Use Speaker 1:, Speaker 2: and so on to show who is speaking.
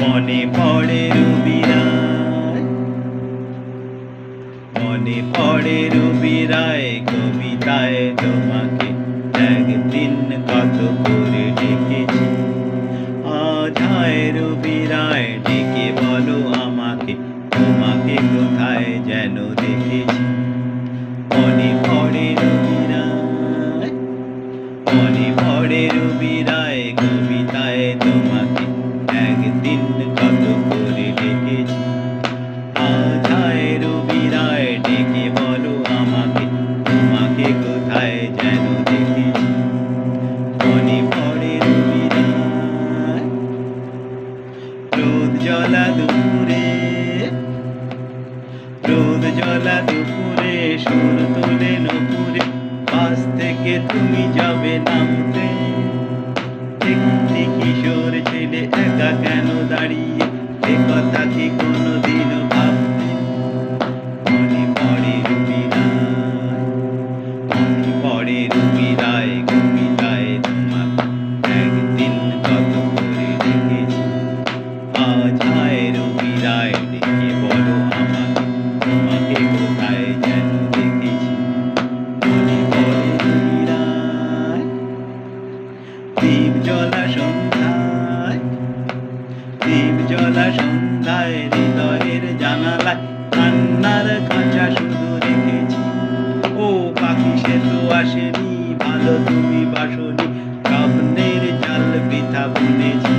Speaker 1: মনে পড়ে রবিরায়, মনে পড়ে রবিরায় কবিতায় তোমাকে একদিন কত করে ডেকেছি। আজ হায় রবিরায় ডেকে বলো আমাকে, তোমাকে কোথায় যেন দেখেছি। মনে পড়ে রবিরায়, মনে পড়ে রবিরায় কবিতায় তোমাকে একদিন কত করে ডেকেছি। আজ হায় রবিরায় ডেকে বলো আমাকে, তোমাকে কোথায় যেন দেখেছি। মনে পড়ে রবিরায়, রোদ জ্বলা দুপুরে, রোদ জ্বলা দুপুরে সুর তোলে নপুরে, পাশ থেকে তুমি যাবে নামতে। একটি কিশোর ছেলে একা কেন দাঁড়িয়ে, এ কথা কি কোনোদিনও ভাবতে। মনে পড়ে রবিরায়, মনে পড়ে রবিরায় কবিতায় তোমাকে একদিন কত করে ডেকেছি। আজ হায় রবিরায় ডেকে বলো আমাকে, তোমাকে কোথায় যেন দেখেছি। মনে পড়ে রবিরায়, দীপ জ্বলা সন্ধ্যায়, দীপ জ্বলা সন্ধ্যায় হৃদয়ের জানালায় কান্নার খাঁচা শুধু রেখেছি। ও পাখি সে তো আসেনি, ভালো তুমি বাসনি, স্বপ্নের জাল বৃথা বুনেছি।